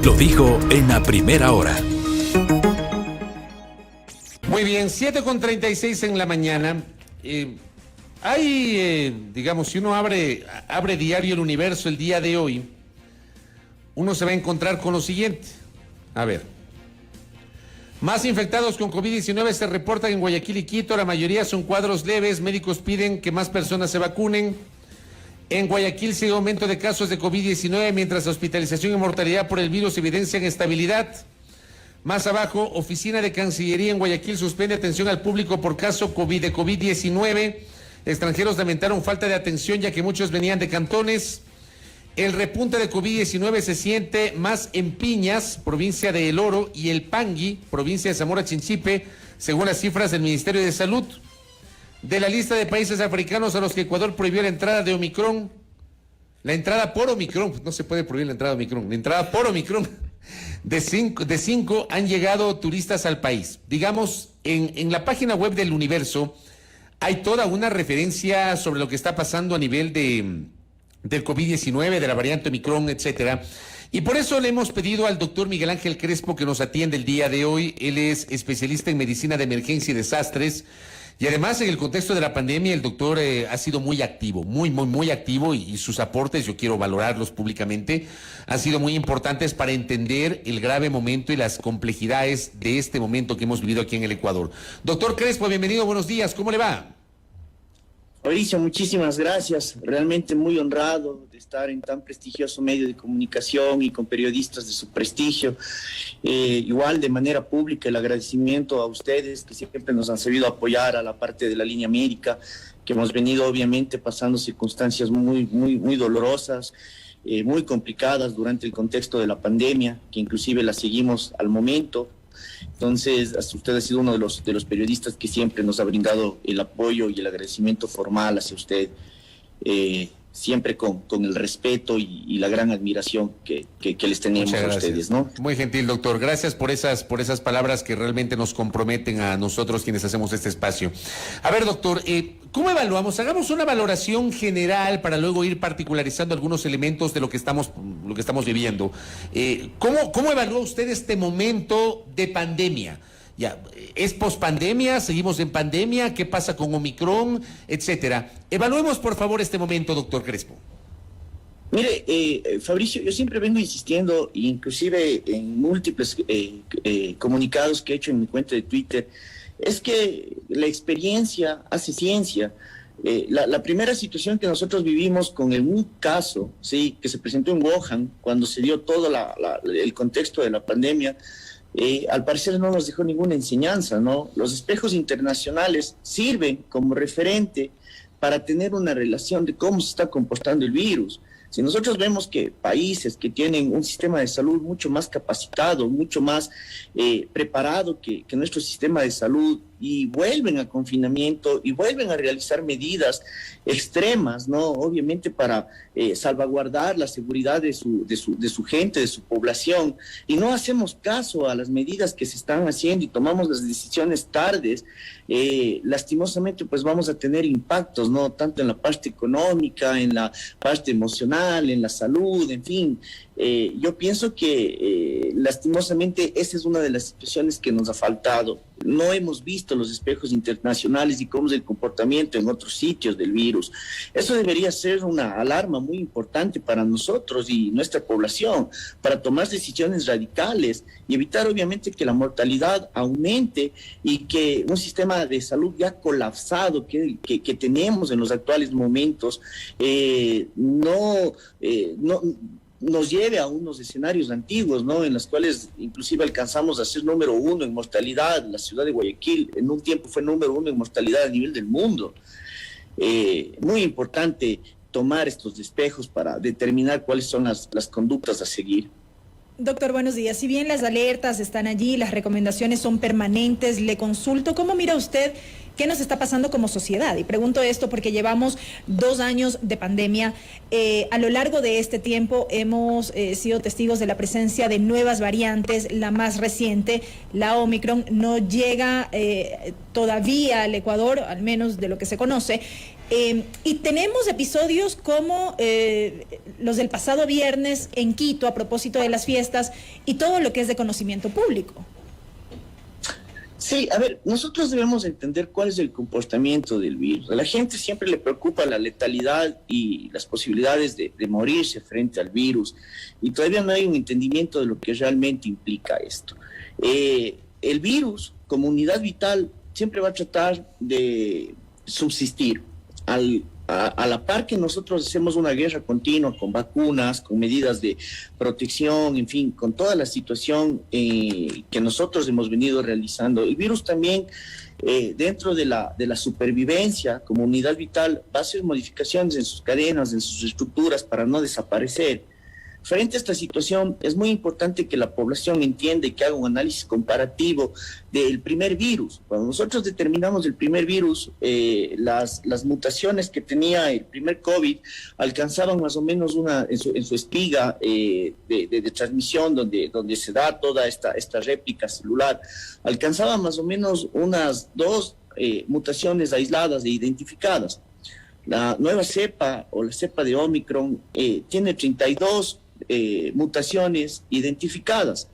Lo dijo en la primera hora. Muy bien, 7:36 en la mañana. Digamos, si uno abre Diario El Universo el día de hoy, uno se va a encontrar con lo siguiente. A ver. Más infectados con COVID-19 se reportan en Guayaquil y Quito. La mayoría son cuadros leves. Médicos piden que más personas se vacunen. En Guayaquil sigue aumento de casos de COVID-19, mientras la hospitalización y mortalidad por el virus evidencian estabilidad. Más abajo, Oficina de Cancillería en Guayaquil suspende atención al público por caso de COVID-19. Extranjeros lamentaron falta de atención ya que muchos venían de cantones. El repunte de COVID-19 se siente más en Piñas, provincia de El Oro, y El Pangui, provincia de Zamora Chinchipe, según las cifras del Ministerio de Salud. De la lista de países africanos a los que Ecuador prohibió la entrada de Omicron, la entrada por Omicron, no se puede prohibir la entrada de Omicron, la entrada por Omicron, de cinco han llegado turistas al país. Digamos, en la página web del Universo hay toda una referencia sobre lo que está pasando a nivel del COVID-19, de la variante Omicron, etcétera. Y por eso le hemos pedido al doctor Miguel Ángel Crespo que nos atiende el día de hoy. Él es especialista en medicina de emergencia y desastres. Y además, en el contexto de la pandemia, el doctor ha sido muy activo, muy activo, y sus aportes, yo quiero valorarlos públicamente, han sido muy importantes para entender el grave momento y las complejidades de este momento que hemos vivido aquí en el Ecuador. Doctor Crespo, bienvenido, buenos días, ¿cómo le va? Mauricio, muchísimas gracias. Realmente muy honrado de estar en tan prestigioso medio de comunicación y con periodistas de su prestigio. Igual de manera pública el agradecimiento a ustedes que siempre nos han sabido apoyar a la parte de la línea médica, que hemos venido obviamente pasando circunstancias muy dolorosas, muy complicadas durante el contexto de la pandemia, que inclusive la seguimos al momento. Entonces, usted ha sido uno de los periodistas que siempre nos ha brindado el apoyo y el agradecimiento formal hacia usted, siempre con el respeto y la gran admiración que les tenemos a ustedes, ¿no? Muy gentil, doctor. Gracias por esas palabras que realmente nos comprometen a nosotros quienes hacemos este espacio. A ver, doctor, ¿cómo evaluamos? Hagamos una valoración general para luego ir particularizando algunos elementos de lo que estamos viviendo. ¿Cómo evalúa usted este momento de pandemia? Ya, ¿es pospandemia? ¿Seguimos en pandemia? ¿Qué pasa con Omicron? Etcétera. Evaluemos, por favor, este momento, doctor Crespo. Mire, Fabricio, yo siempre vengo insistiendo, inclusive en múltiples comunicados que he hecho en mi cuenta de Twitter, es que la experiencia hace ciencia. La primera situación que nosotros vivimos con un caso, sí, que se presentó en Wuhan, cuando se dio todo el contexto de la pandemia, al parecer no nos dejó ninguna enseñanza, ¿no? Los espejos internacionales sirven como referente para tener una relación de cómo se está comportando el virus. Si nosotros vemos que países que tienen un sistema de salud mucho más capacitado, mucho más preparado que nuestro sistema de salud, y vuelven a confinamiento y vuelven a realizar medidas extremas, ¿no? Obviamente para salvaguardar la seguridad de su gente, de su población, y no hacemos caso a las medidas que se están haciendo y tomamos las decisiones tardes, lastimosamente pues vamos a tener impactos, ¿no? Tanto en la parte económica, en la parte emocional, en la salud, en fin. Yo pienso que lastimosamente esa es una de las situaciones que nos ha faltado. No hemos visto los espejos internacionales y cómo es el comportamiento en otros sitios del virus. Eso debería ser una alarma muy importante para nosotros y nuestra población, para tomar decisiones radicales y evitar obviamente que la mortalidad aumente y que un sistema de salud ya colapsado que tenemos en los actuales momentos no nos lleve a unos escenarios antiguos, ¿no? En los cuales inclusive alcanzamos a ser número 1 en mortalidad. La ciudad de Guayaquil en un tiempo fue número 1 en mortalidad a nivel del mundo. Muy importante tomar estos espejos para determinar cuáles son las conductas a seguir. Doctor, buenos días. Si bien las alertas están allí, las recomendaciones son permanentes, le consulto, ¿cómo mira usted qué nos está pasando como sociedad? Y pregunto esto porque llevamos 2 años de pandemia. A lo largo de este tiempo hemos sido testigos de la presencia de nuevas variantes. La más reciente, la Omicron, no llega todavía al Ecuador, al menos de lo que se conoce. Y tenemos episodios como los del pasado viernes en Quito a propósito de las fiestas y todo lo que es de conocimiento público. Sí, a ver, nosotros debemos entender cuál es el comportamiento del virus. A la gente siempre le preocupa la letalidad y las posibilidades de morirse frente al virus, y todavía no hay un entendimiento de lo que realmente implica esto. El virus, como unidad vital, siempre va a tratar de subsistir. A la par que nosotros hacemos una guerra continua con vacunas, con medidas de protección, en fin, con toda la situación que nosotros hemos venido realizando, el virus también, dentro de la supervivencia como unidad vital, va a hacer modificaciones en sus cadenas, en sus estructuras para no desaparecer. Frente a esta situación, es muy importante que la población entienda y que haga un análisis comparativo del primer virus. Cuando nosotros determinamos el primer virus, las mutaciones que tenía el primer COVID alcanzaban más o menos en su espiga de transmisión, donde se da toda esta réplica celular, alcanzaba más o menos unas 2 mutaciones aisladas e identificadas. La nueva cepa o la cepa de Omicron tiene 32 mutaciones identificadas.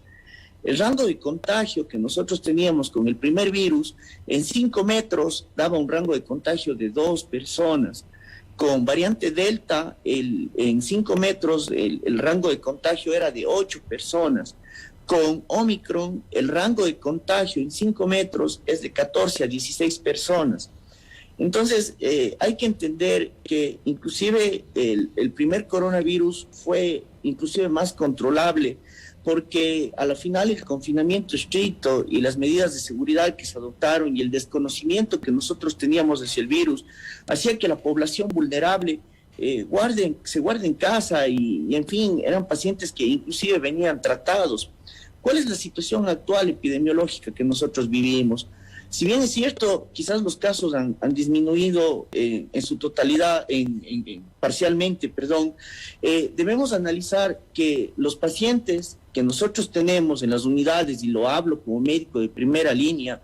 El rango de contagio que nosotros teníamos con el primer virus en 5 metros daba un rango de contagio de 2 personas. Con variante Delta, en 5 metros el rango de contagio era de 8 personas. Con Omicron, el rango de contagio en 5 metros es de 14 a 16 personas. Entonces, hay que entender que inclusive el primer coronavirus fue inclusive más controlable, porque a la final el confinamiento estricto y las medidas de seguridad que se adoptaron y el desconocimiento que nosotros teníamos hacia el virus hacía que la población vulnerable se guarde en casa y en fin, eran pacientes que inclusive venían tratados. ¿Cuál es la situación actual epidemiológica que nosotros vivimos? Si bien es cierto, quizás los casos han disminuido en su totalidad, parcialmente, debemos analizar que los pacientes que nosotros tenemos en las unidades, y lo hablo como médico de primera línea,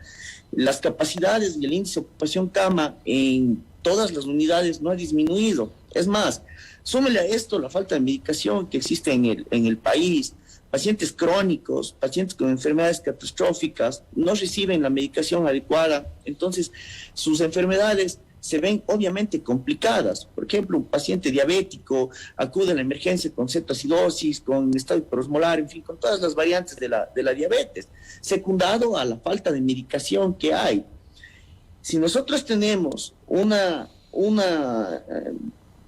las capacidades y el índice de ocupación cama en todas las unidades no ha disminuido. Es más, súmele a esto la falta de medicación que existe en el país. Pacientes crónicos, pacientes con enfermedades catastróficas, no reciben la medicación adecuada, entonces sus enfermedades se ven obviamente complicadas. Por ejemplo, un paciente diabético acude a la emergencia con cetoacidosis, con estado hiperosmolar, en fin, con todas las variantes de la diabetes, secundado a la falta de medicación que hay. Si nosotros tenemos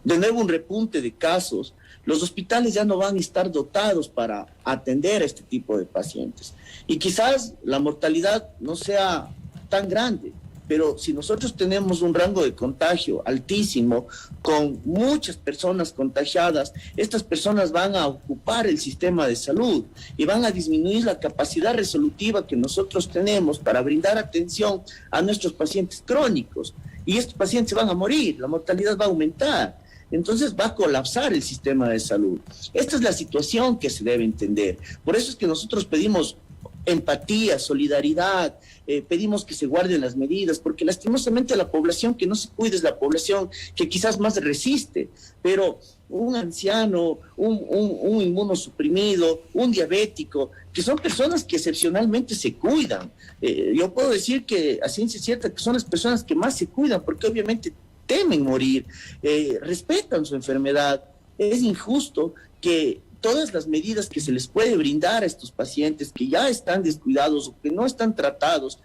de nuevo un repunte de casos, los hospitales ya no van a estar dotados para atender a este tipo de pacientes. Y quizás la mortalidad no sea tan grande, pero si nosotros tenemos un rango de contagio altísimo, con muchas personas contagiadas, estas personas van a ocupar el sistema de salud y van a disminuir la capacidad resolutiva que nosotros tenemos para brindar atención a nuestros pacientes crónicos. Y estos pacientes van a morir, la mortalidad va a aumentar. Entonces va a colapsar el sistema de salud. Esta es la situación que se debe entender. Por eso es que nosotros pedimos empatía, solidaridad, pedimos que se guarden las medidas, porque lastimosamente la población que no se cuida es la población que quizás más resiste, pero un anciano, un inmunosuprimido, un diabético, que son personas que excepcionalmente se cuidan. Yo puedo decir que a ciencia cierta que son las personas que más se cuidan, porque obviamente temen morir, respetan su enfermedad. Es injusto que todas las medidas que se les puede brindar a estos pacientes que ya están descuidados o que no están tratados,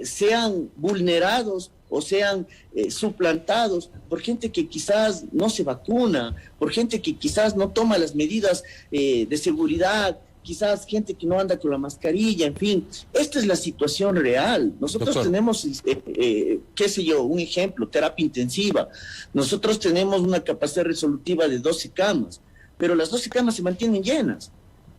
sean vulnerados o sean suplantados por gente que quizás no se vacuna, por gente que quizás no toma las medidas de seguridad, quizás gente que no anda con la mascarilla, en fin. Esta es la situación real. Nosotros tenemos, qué sé yo, un ejemplo, terapia intensiva. Nosotros tenemos una capacidad resolutiva de 12 camas, pero las 12 camas se mantienen llenas.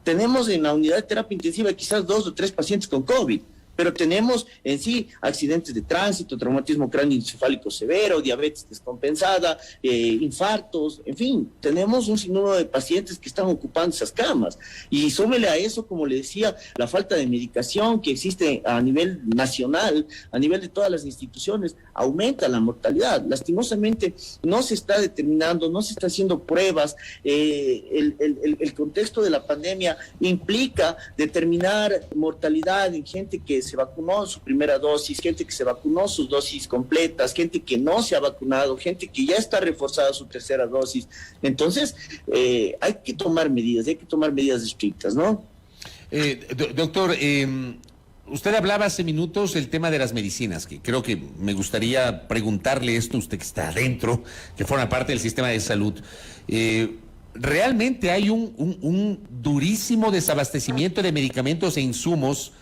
Tenemos en la unidad de terapia intensiva quizás 2 o 3 pacientes con COVID, pero tenemos en sí accidentes de tránsito, traumatismo cráneoencefálico severo, diabetes descompensada, infartos, en fin, tenemos un sinnúmero de pacientes que están ocupando esas camas. Y súmele a eso, como le decía, la falta de medicación que existe a nivel nacional, a nivel de todas las instituciones, aumenta la mortalidad. Lastimosamente no se está determinando, no se está haciendo pruebas. El contexto de la pandemia implica determinar mortalidad en gente que se vacunó su primera dosis, gente que se vacunó sus dosis completas, gente que no se ha vacunado, gente que ya está reforzada su tercera dosis. Entonces, hay que tomar medidas estrictas, ¿no? Doctor, usted hablaba hace minutos del tema de las medicinas, que creo que me gustaría preguntarle esto, usted que está adentro, que forma parte del sistema de salud. Realmente hay un durísimo desabastecimiento de medicamentos e insumos,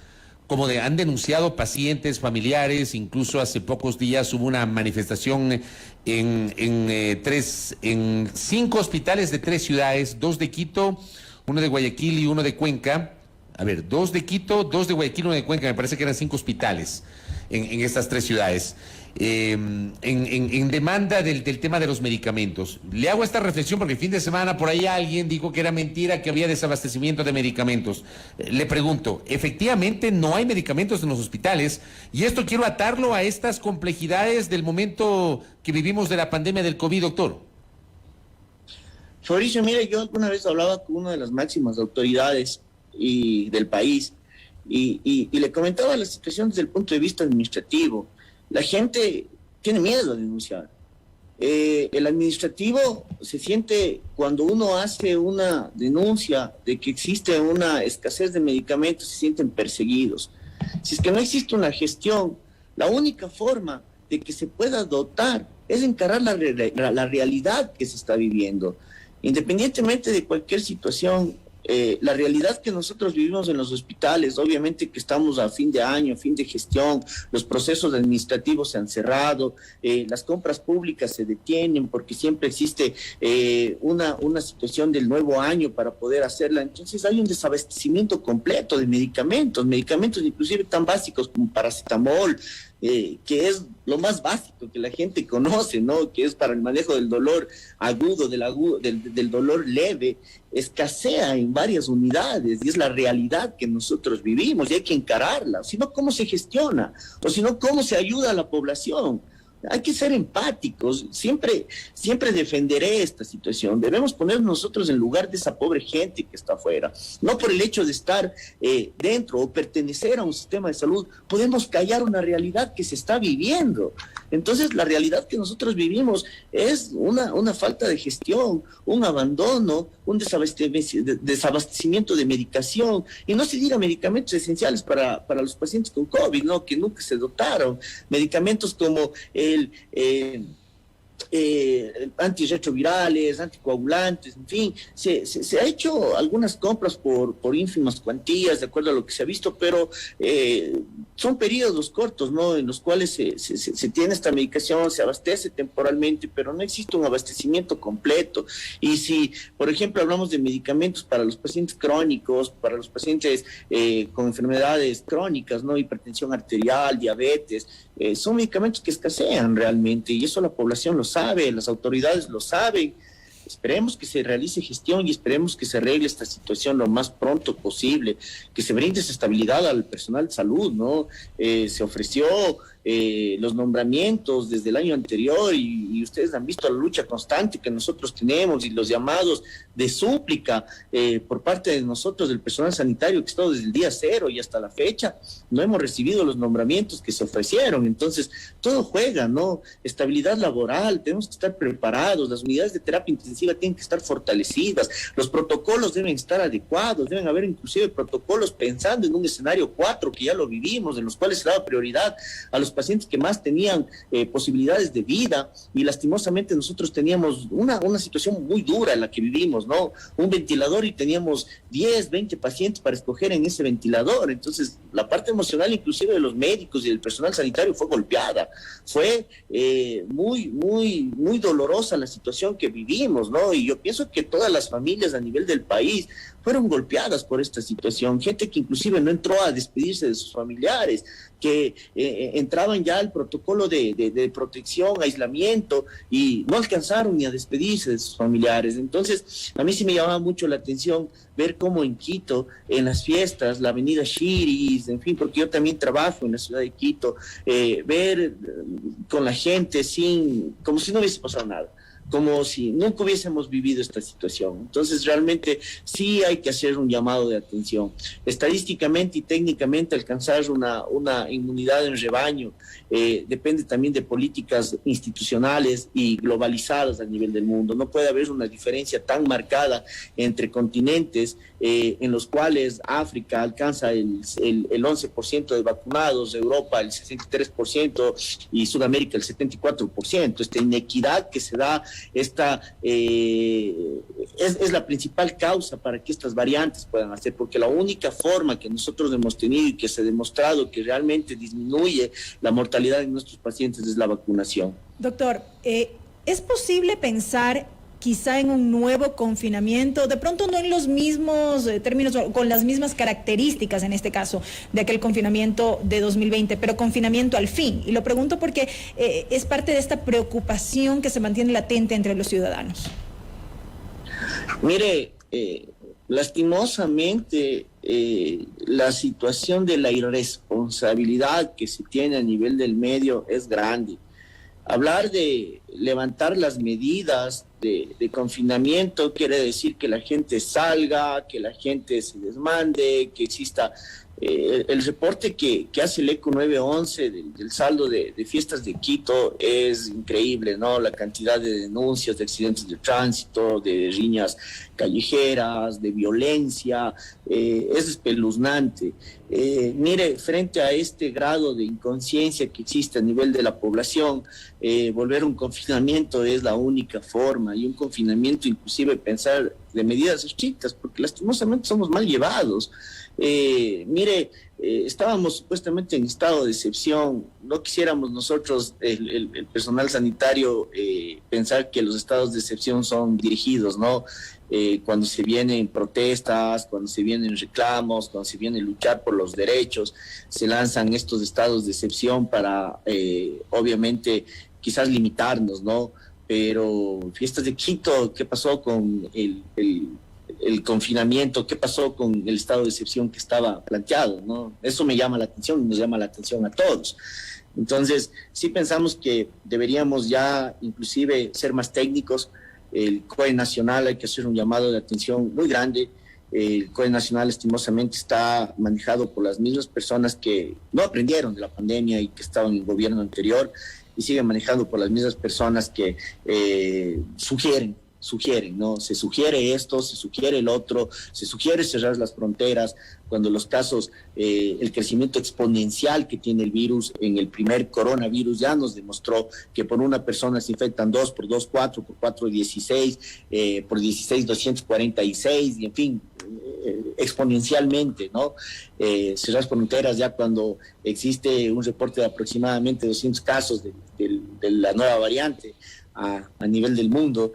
como han denunciado pacientes, familiares. Incluso hace pocos días hubo una manifestación en 5 hospitales de 3 ciudades, 2 de Quito, 1 de Guayaquil y 1 de Cuenca. 2 de Quito, 2 de Guayaquil, 1 de Cuenca, me parece que eran 5 hospitales en estas 3 ciudades, en demanda del tema de los medicamentos. Le hago esta reflexión porque el fin de semana por ahí alguien dijo que era mentira, que había desabastecimiento de medicamentos. Le pregunto, efectivamente no hay medicamentos en los hospitales, y esto quiero atarlo a estas complejidades del momento que vivimos de la pandemia del COVID, doctor. Fabricio, mire, yo alguna vez hablaba con una de las máximas autoridades del país y le comentaba la situación desde el punto de vista administrativo. La gente tiene miedo a denunciar. El administrativo se siente, cuando uno hace una denuncia de que existe una escasez de medicamentos, se sienten perseguidos. Si es que no existe una gestión, la única forma de que se pueda dotar es encarar la realidad que se está viviendo. Independientemente de cualquier situación, la realidad que nosotros vivimos en los hospitales, obviamente que estamos a fin de año, a fin de gestión, los procesos administrativos se han cerrado, las compras públicas se detienen porque siempre existe una situación del nuevo año para poder hacerla. Entonces hay un desabastecimiento completo de medicamentos inclusive tan básicos como paracetamol, que es lo más básico que la gente conoce, ¿no? Que es para el manejo del dolor agudo, del dolor leve, escasea en varias unidades, y es la realidad que nosotros vivimos y hay que encararla. Si no, ¿cómo se gestiona? O si no, ¿cómo se ayuda a la población? Hay que ser empáticos, siempre defenderé esta situación. Debemos poner nosotros en lugar de esa pobre gente que está afuera. No por el hecho de estar dentro o pertenecer a un sistema de salud, podemos callar una realidad que se está viviendo. Entonces, la realidad que nosotros vivimos es una falta de gestión, un abandono, un desabastecimiento de medicación, y no se diga medicamentos esenciales para los pacientes con COVID, ¿no? Que nunca se dotaron. Medicamentos como antirretrovirales, anticoagulantes, en fin, se ha hecho algunas compras por ínfimas cuantías, de acuerdo a lo que se ha visto, pero son periodos cortos, ¿no? En los cuales se tiene esta medicación, se abastece temporalmente, pero no existe un abastecimiento completo. Y si, por ejemplo, hablamos de medicamentos para los pacientes crónicos, para los pacientes con enfermedades crónicas, ¿no? Hipertensión arterial, diabetes, son medicamentos que escasean realmente, y eso la población lo sabe, las autoridades lo saben. Esperemos que se realice gestión y esperemos que se arregle esta situación lo más pronto posible, que se brinde esa estabilidad al personal de salud, ¿no? Se ofreció los nombramientos desde el año anterior y ustedes han visto la lucha constante que nosotros tenemos y los llamados de súplica por parte de nosotros, del personal sanitario, que ha estado desde el día 0 y hasta la fecha. No hemos recibido los nombramientos que se ofrecieron. Entonces, todo juega, ¿no? Estabilidad laboral, tenemos que estar preparados, las unidades de terapia intensiva tienen que estar fortalecidas, los protocolos deben estar adecuados, deben haber inclusive protocolos pensando en un escenario 4 que ya lo vivimos, en los cuales se daba prioridad a los los pacientes que más tenían posibilidades de vida, y lastimosamente nosotros teníamos una situación muy dura en la que vivimos, ¿no? Un ventilador y teníamos 10, 20 pacientes para escoger en ese ventilador. Entonces, la parte emocional inclusive de los médicos y del personal sanitario fue golpeada. Fue muy dolorosa la situación que vivimos, ¿no? Y yo pienso que todas las familias a nivel del país fueron golpeadas por esta situación. Gente que inclusive no entró a despedirse de sus familiares, que entraban ya al protocolo de protección, aislamiento, y no alcanzaron ni a despedirse de sus familiares. Entonces, a mí sí me llamaba mucho la atención ver cómo en Quito, en las fiestas, la avenida Shiris, en fin, porque yo también trabajo en la ciudad de Quito, ver con la gente como si no hubiese pasado nada, como si nunca hubiésemos vivido esta situación. Entonces, realmente sí hay que hacer un llamado de atención. Estadísticamente y técnicamente alcanzar una inmunidad en rebaño depende también de políticas institucionales y globalizadas a nivel del mundo. No puede haber una diferencia tan marcada entre continentes en los cuales África alcanza el 11% de vacunados, Europa el 63% y Sudamérica el 74%. Esta inequidad que se da es la principal causa para que estas variantes puedan hacer, porque la única forma que nosotros hemos tenido y que se ha demostrado que realmente disminuye la mortalidad en nuestros pacientes es la vacunación. Doctor, ¿es posible pensar quizá en un nuevo confinamiento, de pronto no en los mismos términos, con las mismas características en este caso de aquel confinamiento de 2020, pero confinamiento al fin? Y lo pregunto porque es parte de esta preocupación que se mantiene latente entre los ciudadanos. Mire, lastimosamente la situación de la irresponsabilidad que se tiene a nivel del medio es grande. Hablar de levantar las medidas de confinamiento quiere decir que la gente salga, que la gente se desmande, que exista el reporte que hace el ECO 911 del saldo de fiestas de Quito es increíble, ¿no? La cantidad de denuncias de accidentes de tránsito, de riñas callejeras, de violencia, es espeluznante. Mire, frente a este grado de inconsciencia que existe a nivel de la población, volver a un confinamiento es la única forma, y un confinamiento inclusive pensar de medidas estrictas, porque lastimosamente somos mal llevados. Mire, estábamos supuestamente en estado de excepción. No quisiéramos nosotros, el personal sanitario, pensar que los estados de excepción son dirigidos, ¿no? Cuando se vienen protestas, cuando se vienen reclamos, cuando se viene luchar por los derechos, se lanzan estos estados de excepción para, obviamente, quizás limitarnos, ¿no? Pero fiestas de Quito, ¿qué pasó con el confinamiento? ¿Qué pasó con el estado de excepción que estaba planteado, ¿no? Eso me llama la atención y nos llama la atención a todos. Entonces, sí pensamos que deberíamos ya inclusive ser más técnicos. El COE Nacional, hay que hacer un llamado de atención muy grande. El COE Nacional lastimosamente está manejado por las mismas personas que no aprendieron de la pandemia y que estaban en el gobierno anterior, y siguen manejando por las mismas personas que sugieren, ¿no? Se sugiere esto, se sugiere el otro, se sugiere cerrar las fronteras, cuando los casos, el crecimiento exponencial que tiene el virus en el primer coronavirus ya nos demostró que por una persona se infectan 2, por 2, 4, por 4, 16, por 16, 246, y en fin, exponencialmente, ¿no? Cerrar fronteras ya cuando existe un reporte de aproximadamente 200 casos de la nueva variante a nivel del mundo.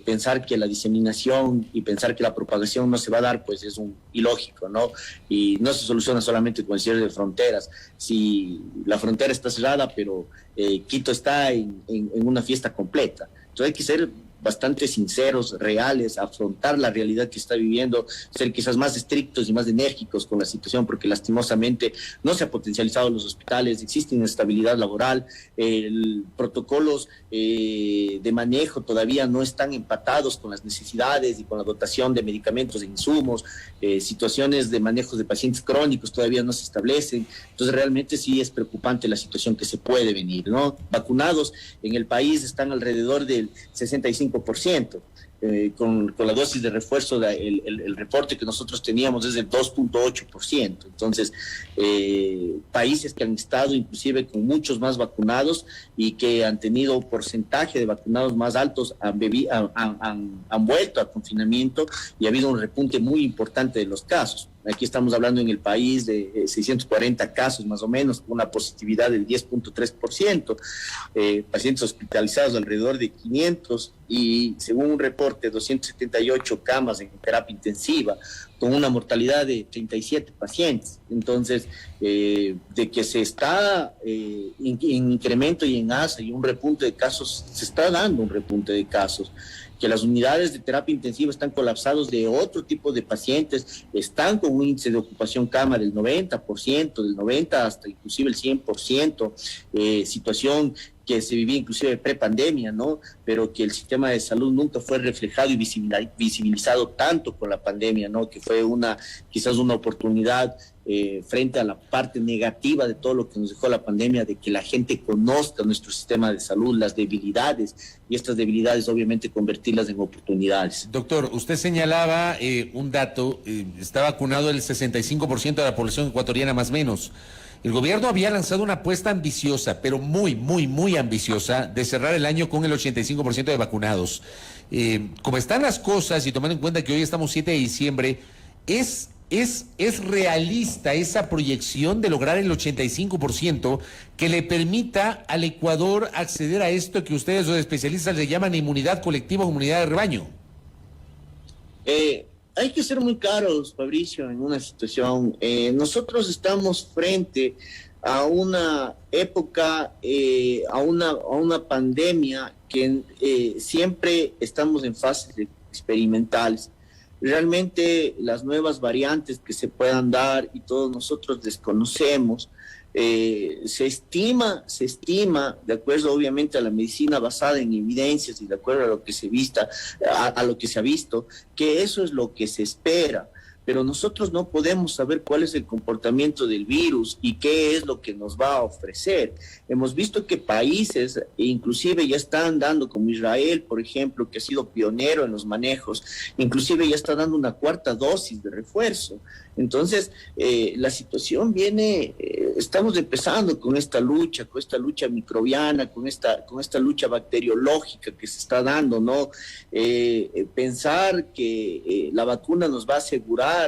Pensar que la diseminación y pensar que la propagación no se va a dar, pues es ilógico, ¿no? Y no se soluciona solamente con el cierre de fronteras. Si la frontera está cerrada, pero Quito está en una fiesta completa. Entonces hay que ser bastante sinceros, reales, afrontar la realidad que está viviendo, ser quizás más estrictos y más enérgicos con la situación, porque lastimosamente no se ha potencializado los hospitales, existe inestabilidad laboral, protocolos de manejo todavía no están empatados con las necesidades y con la dotación de medicamentos e insumos, situaciones de manejos de pacientes crónicos todavía no se establecen. Entonces realmente sí es preocupante la situación que se puede venir, ¿no? Vacunados en el país están alrededor del 65%. con la dosis de refuerzo, el reporte que nosotros teníamos es del 2.8%. Entonces, países que han estado inclusive con muchos más vacunados y que han tenido porcentaje de vacunados más altos han vuelto al confinamiento y ha habido un repunte muy importante de los casos. Aquí estamos hablando en el país de 640 casos más o menos, con una positividad del 10.3%, pacientes hospitalizados alrededor de 500 y según un reporte 278 camas en terapia intensiva, con una mortalidad de 37 pacientes. Entonces, de que se está en incremento y en alza y un repunte de casos, se está dando un repunte de casos, que las unidades de terapia intensiva están colapsados de otro tipo de pacientes, están con un índice de ocupación cama del 90%, del 90% hasta inclusive el 100%, situación que se vivía inclusive pre-pandemia, ¿no? Pero que el sistema de salud nunca fue reflejado y visibilizado tanto con la pandemia, ¿no? Que fue quizás una oportunidad frente a la parte negativa de todo lo que nos dejó la pandemia, de que la gente conozca nuestro sistema de salud, las debilidades, y estas debilidades obviamente convertirlas en oportunidades. Doctor, usted señalaba un dato, está vacunado el 65% de la población ecuatoriana más o menos. El gobierno había lanzado una apuesta ambiciosa, pero muy ambiciosa, de cerrar el año con el 85% de vacunados. Como están las cosas, y tomando en cuenta que hoy estamos 7 de diciembre, ¿es realista esa proyección de lograr el 85% que le permita al Ecuador acceder a esto que ustedes los especialistas le llaman inmunidad colectiva o inmunidad de rebaño? Hay que ser muy claros, Fabricio, en una situación. Nosotros estamos frente a una época, a una pandemia que siempre estamos en fases experimentales. Realmente las nuevas variantes que se puedan dar y todos nosotros desconocemos, se estima, de acuerdo obviamente a la medicina basada en evidencias y de acuerdo a lo que a lo que se ha visto, que eso es lo que se espera. Pero nosotros no podemos saber cuál es el comportamiento del virus y qué es lo que nos va a ofrecer. Hemos visto que países inclusive ya están dando, como Israel, por ejemplo, que ha sido pionero en los manejos, inclusive ya está dando una cuarta dosis de refuerzo. Entonces, la situación viene, estamos empezando con esta lucha microbiana, con esta lucha bacteriológica que se está dando, ¿no? Pensar que la vacuna nos va a asegurar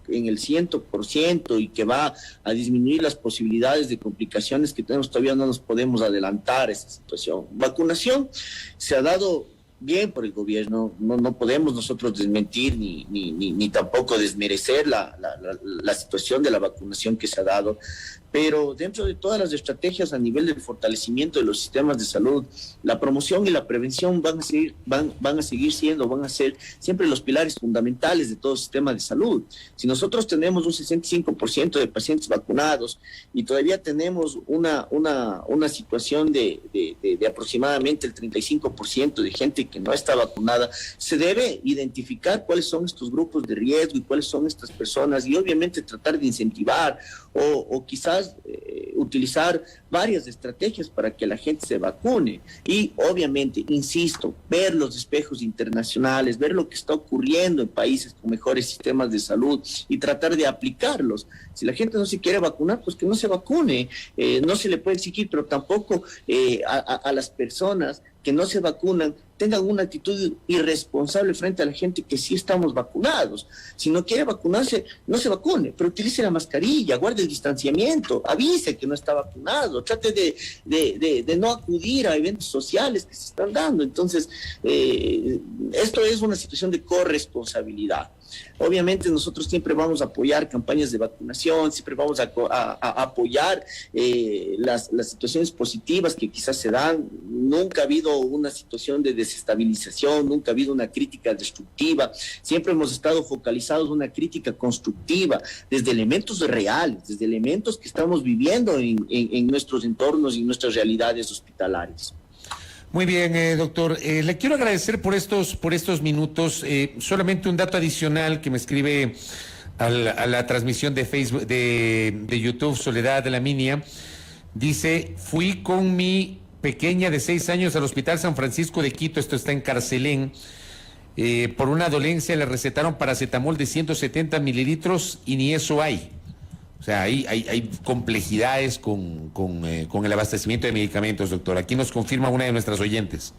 en el 100% y que va a disminuir las posibilidades de complicaciones que tenemos, todavía no nos podemos adelantar a esa situación. Vacunación se ha dado bien por el gobierno, no podemos nosotros desmentir ni tampoco desmerecer la situación de la vacunación que se ha dado, pero dentro de todas las estrategias a nivel del fortalecimiento de los sistemas de salud, la promoción y la prevención van a ser siempre los pilares fundamentales de todo sistema de salud. Si nosotros tenemos un 65% de pacientes vacunados y todavía tenemos una situación de aproximadamente el 35% de gente que no está vacunada, se debe identificar cuáles son estos grupos de riesgo y cuáles son estas personas y obviamente tratar de incentivar o quizás utilizar varias estrategias para que la gente se vacune y obviamente, insisto, ver los espejos internacionales, ver lo que está ocurriendo en países con mejores sistemas de salud y tratar de aplicarlos. Si la gente no se quiere vacunar, pues que no se vacune, no se le puede exigir, pero tampoco a las personas que no se vacunan tengan una actitud irresponsable frente a la gente que sí estamos vacunados. Si no quiere vacunarse, no se vacune, pero utilice la mascarilla, guarde el distanciamiento, avise que no está vacunado, trate de no acudir a eventos sociales que se están dando. Entonces, esto es una situación de corresponsabilidad. Obviamente nosotros siempre vamos a apoyar campañas de vacunación, siempre vamos a apoyar las situaciones positivas que quizás se dan. Nunca ha habido una situación de desestabilización, nunca ha habido una crítica destructiva, siempre hemos estado focalizados en una crítica constructiva, desde elementos reales, desde elementos que estamos viviendo en nuestros entornos y nuestras realidades hospitalarias. Muy bien, doctor. Le quiero agradecer por estos minutos. Solamente un dato adicional que me escribe a la transmisión de Facebook, de YouTube, Soledad de la Minia. Dice, fui con mi pequeña de 6 años al Hospital San Francisco de Quito, esto está en Carcelén. por una dolencia le recetaron paracetamol de 170 mililitros y ni eso hay. O sea, hay complejidades con el abastecimiento de medicamentos, doctor. Aquí nos confirma una de nuestras oyentes.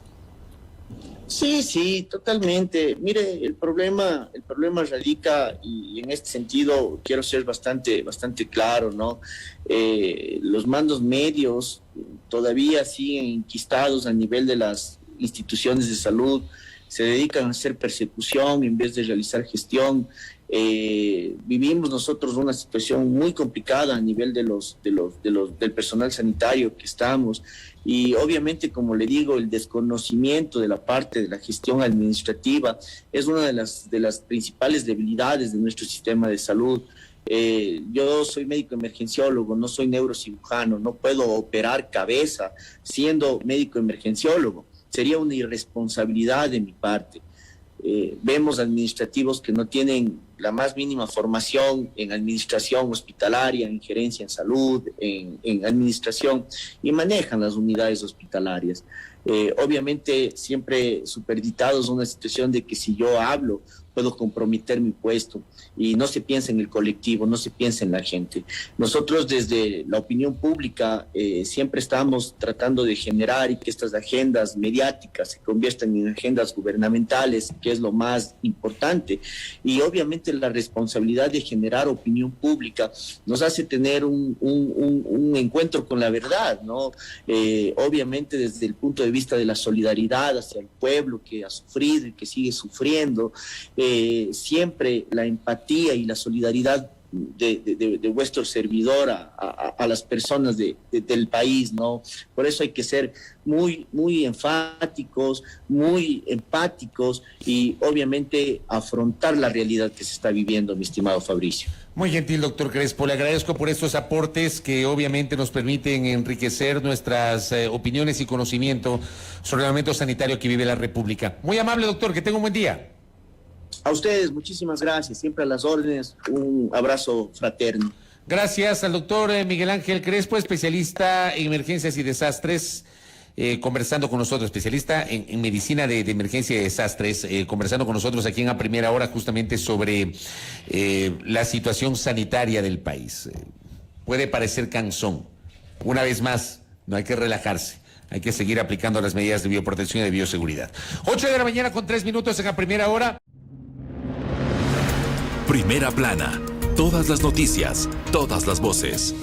Sí, totalmente. Mire, el problema radica, y en este sentido quiero ser bastante claro, ¿no? Los mandos medios todavía siguen enquistados a nivel de las instituciones de salud, se dedican a hacer persecución en vez de realizar gestión. Vivimos nosotros una situación muy complicada a nivel del personal sanitario que estamos, y obviamente, como le digo, el desconocimiento de la parte de la gestión administrativa es una de las principales debilidades de nuestro sistema de salud. Yo soy médico emergenciólogo, no soy neurocirujano, no puedo operar cabeza siendo médico emergenciólogo, sería una irresponsabilidad de mi parte. Vemos administrativos que no tienen la más mínima formación en administración hospitalaria, en gerencia en salud, en administración, y manejan las unidades hospitalarias. Obviamente siempre supeditados a una situación de que si yo hablo puedo comprometer mi puesto, y no se piensa en el colectivo, no se piensa en la gente. Nosotros desde la opinión pública siempre estamos tratando de generar y que estas agendas mediáticas se conviertan en agendas gubernamentales, que es lo más importante, y obviamente la responsabilidad de generar opinión pública nos hace tener un encuentro con la verdad, ¿no? Obviamente desde el punto de vista de la solidaridad hacia el pueblo que ha sufrido y que sigue sufriendo, siempre la empatía y la solidaridad de vuestro servidor a las personas del país, ¿no? Por eso hay que ser muy enfáticos, muy empáticos, y obviamente afrontar la realidad que se está viviendo, mi estimado Fabricio. Muy gentil, doctor Crespo. Le agradezco por estos aportes que obviamente nos permiten enriquecer nuestras opiniones y conocimiento sobre el momento sanitario que vive la República. Muy amable, doctor, que tenga un buen día. A ustedes, muchísimas gracias, siempre a las órdenes, un abrazo fraterno. Gracias al doctor Miguel Ángel Crespo, especialista en emergencias y desastres, conversando con nosotros, especialista en medicina de emergencia y desastres, conversando con nosotros aquí en A Primera Hora justamente sobre la situación sanitaria del país. Puede parecer cansón. Una vez más, no hay que relajarse. Hay que seguir aplicando las medidas de bioprotección y de bioseguridad. 8 de la mañana con 3 minutos en A Primera Hora. Primera plana. Todas las noticias, todas las voces.